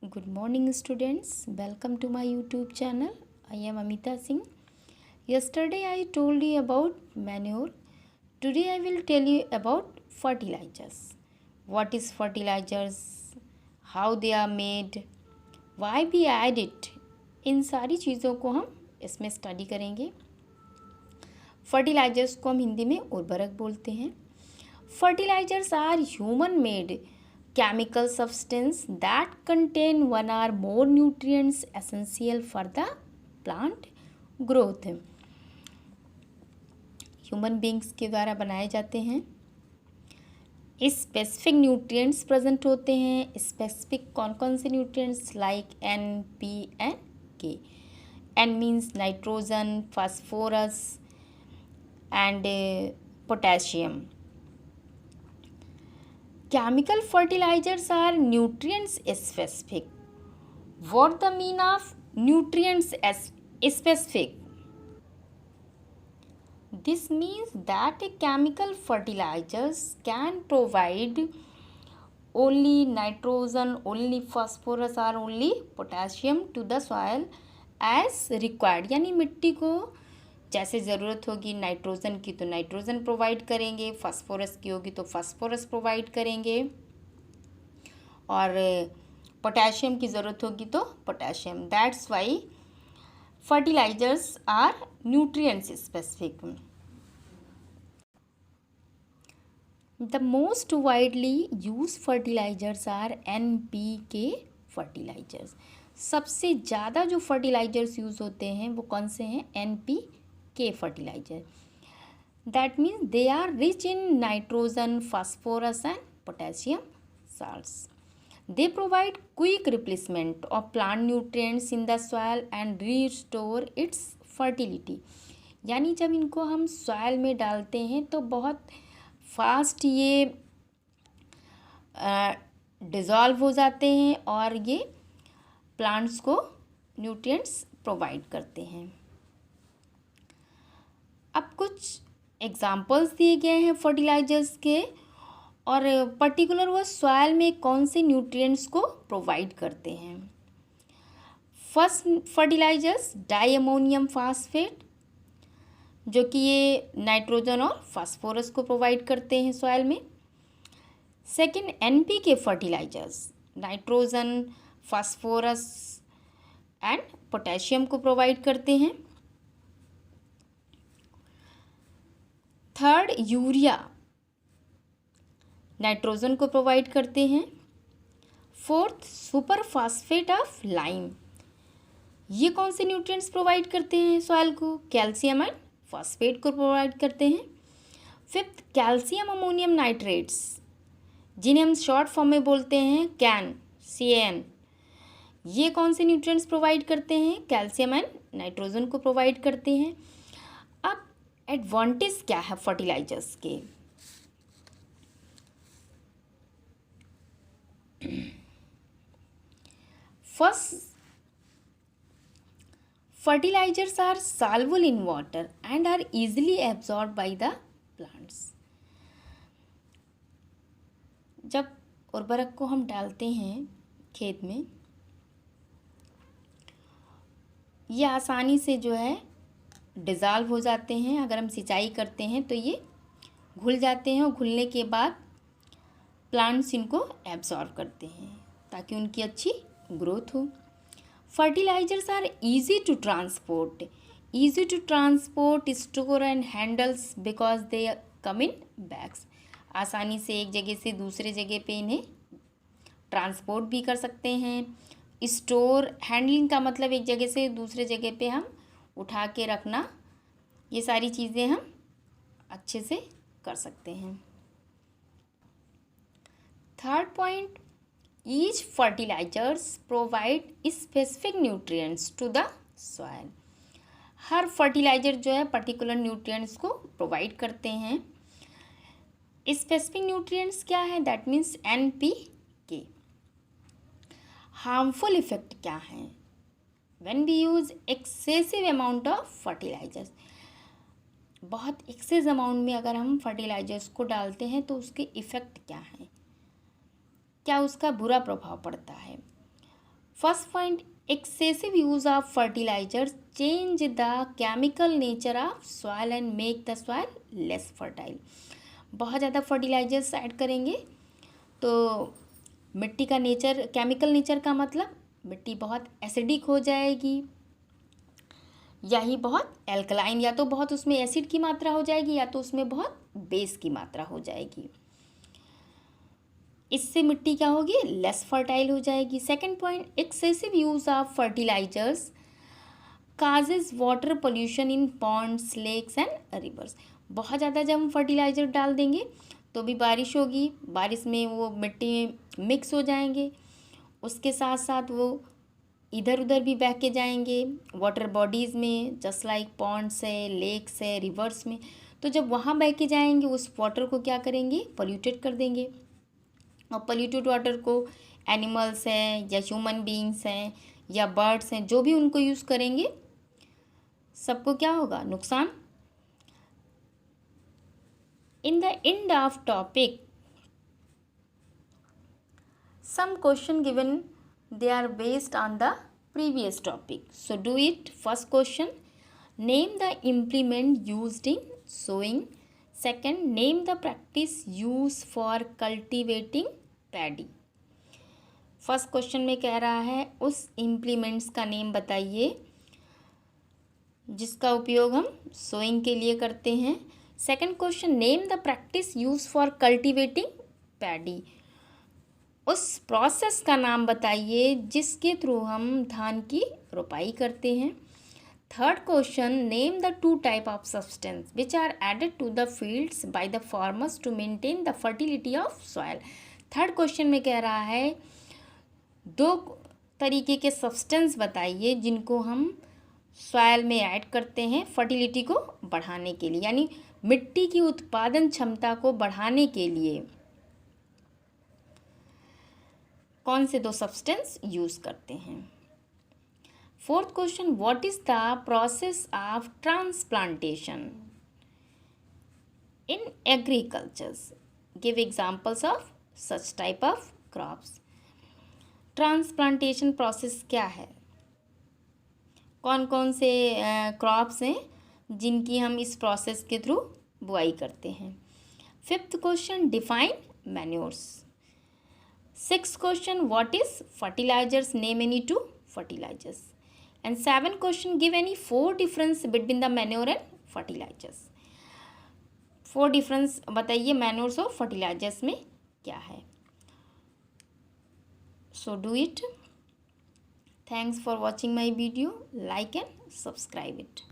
Good morning, students. Welcome to my YouTube channel. I am Amita Singh. Yesterday, I told you about manure. Today, I will tell you about fertilizers. What is fertilizers? How they are made? Why we add it? इन सारी चीज़ों को हम इसमें study करेंगे. Fertilisers को हम हिंदी में उर्वरक बोलते हैं. Fertilizers are human made chemical substance that contain one or more nutrients essential for the plant growth. Human beings के द्वारा बनाए जाते हैं. स्पेसिफिक न्यूट्रिएंट्स प्रेजेंट होते हैं. स्पेसिफिक कौन कौन से nutrients? Like N, P and K. N means nitrogen, phosphorus and potassium. Chemical fertilizers are nutrients specific. What the mean of nutrients as specific? This means that a chemical fertilizers can provide only nitrogen, only phosphorus or only potassium to the soil as required. यानी मिट्टी को जैसे ज़रूरत होगी nitrogen की तो nitrogen provide करेंगे, phosphorus की होगी तो फास्फोरस प्रोवाइड करेंगे, और पोटेशियम की ज़रूरत होगी तो potassium. That's why fertilizers are nutrients specific. The most widely use fertilizers are NPK fertilizers. सबसे ज़्यादा जो फर्टिलाइजर्स यूज़ होते हैं वो कौन से हैं? NPK fertilizer. That means they are rich in nitrogen, phosphorus and potassium salts. They provide quick replacement of plant nutrients in the soil and restore its fertility. यानी जब इनको हम सॉइल में डालते हैं तो बहुत फास्ट ये डिज़ोल्व हो जाते हैं और ये प्लांट्स को न्यूट्रिएंट्स प्रोवाइड करते हैं. अब कुछ एग्जाम्पल्स दिए गए हैं फर्टिलाइजर्स के, और पर्टिकुलर वो सॉइल में कौन से न्यूट्रिएंट्स को प्रोवाइड करते हैं. First fertilizers di ammonium phosphate, जो कि ये नाइट्रोजन और फास्फोरस को प्रोवाइड करते हैं सॉइल में. Second NPK fertilizers nitrogen, phosphorus and potassium को प्रोवाइड करते हैं. थर्ड यूरिया नाइट्रोजन को प्रोवाइड करते हैं. Fourth super phosphate of lime, ये कौन से न्यूट्रिएंट्स प्रोवाइड करते हैं सॉइल को? कैल्शियम एंड फॉस्फेट को प्रोवाइड करते हैं. फिफ्थ कैल्शियम अमोनियम नाइट्रेट्स, जिन्हें हम शॉर्ट फॉर्म में बोलते हैं CAN, ये कौन से न्यूट्रिएंट्स प्रोवाइड करते हैं? कैल्शियम एंड नाइट्रोजन को प्रोवाइड करते हैं. अब एडवांटेज क्या है फर्टिलाइजर्स के? First, fertilizers are soluble in water and are easily absorbed by the plants. जब उर्वरक को हम डालते हैं खेत में, ये आसानी से जो है डिज़ोल्व हो जाते हैं. अगर हम सिंचाई करते हैं तो ये घुल जाते हैं और घुलने के बाद प्लांट्स इनको एब्जॉर्ब करते हैं ताकि उनकी अच्छी ग्रोथ हो. Fertilizers are easy to transport, store and handles because they come in bags. आसानी से एक जगह से दूसरे जगह पे इन्हें ट्रांसपोर्ट भी कर सकते हैं. स्टोर, हैंडलिंग का मतलब एक जगह से दूसरे जगह पे हम उठा के रखना, ये सारी चीज़ें हम अच्छे से कर सकते हैं. Third point, each fertilizers provide specific nutrients to the soil. हर फर्टिलाइजर जो है पर्टिकुलर न्यूट्रिएंट्स को प्रोवाइड करते हैं. स्पेसिफिक न्यूट्रिएंट्स क्या है? That means NPK. Harmful effect क्या है when we use excessive amount of fertilizers? बहुत एक्सेस अमाउंट में अगर हम फर्टिलाइजर्स को डालते हैं तो उसके इफ़ेक्ट क्या हैं, क्या उसका बुरा प्रभाव पड़ता है? First point, excessive use of fertilizers change the chemical nature of soil and make the soil less fertile. बहुत ज़्यादा फर्टिलाइजर्स ऐड करेंगे तो मिट्टी का नेचर, केमिकल नेचर का मतलब मिट्टी बहुत एसिडिक हो जाएगी या ही बहुत एल्कलाइन, या तो बहुत उसमें एसिड की मात्रा हो जाएगी या तो उसमें बहुत बेस की मात्रा हो जाएगी। इससे मिट्टी क्या होगी, लेस फर्टाइल हो जाएगी। Second point, excessive use of fertilizers causes water pollution in ponds, lakes and rivers. बहुत ज़्यादा जब हम फर्टिलाइजर डाल देंगे तो भी बारिश होगी, बारिश में वो मिट्टी में मिक्स हो जाएंगे, उसके साथ साथ वो इधर उधर भी बह के जाएंगे वाटर बॉडीज़ में, जस्ट लाइक पॉन्ड्स है, लेक्स है, रिवर्स में। तो जब वहाँ बह के जाएंगे उस वाटर को क्या करेंगे, पोल्यूटेड कर देंगे। और पोल्यूटेड वाटर को एनिमल्स हैं या ह्यूमन बीइंग्स हैं या बर्ड्स हैं, जो भी उनको यूज़ करेंगे सबको क्या होगा, नुकसान। In the end of topic some question given, they are based on the previous topic, so do it. First question, name the implement used in sowing. Second, name the practice used for cultivating paddy. First question में कह रहा है उस implements का name बताइए जिसका उपयोग हम सोइंग के लिए करते हैं। Second question, name the practice use for cultivating paddy. उस प्रोसेस का नाम बताइए जिसके थ्रू हम धान की रोपाई करते हैं। Third question, name the two type of substance which are added to the fields by the farmers to maintain the fertility of soil. Third question में कह रहा है दो तरीके के सब्सटेंस बताइए जिनको हम सॉइल में ऐड करते हैं फर्टिलिटी को बढ़ाने के लिए, यानी मिट्टी की उत्पादन क्षमता को बढ़ाने के लिए कौन से दो सब्सटेंस यूज करते हैं। Fourth question, what is the process of transplantation in agricultures, give examples of such type of crops. Transplantation process क्या है, कौन कौन से क्रॉप्स हैं जिनकी हम इस प्रोसेस के थ्रू बुआई करते हैं। Fifth question, define manures. Sixth question, what is fertilizers, name any two fertilizers. And seven question, give any four difference between the manure and fertilizers. Four difference बताइए मैन्योर्स और फर्टिलाइजर्स में क्या है। So do it. Thanks for watching my video. Like and subscribe it.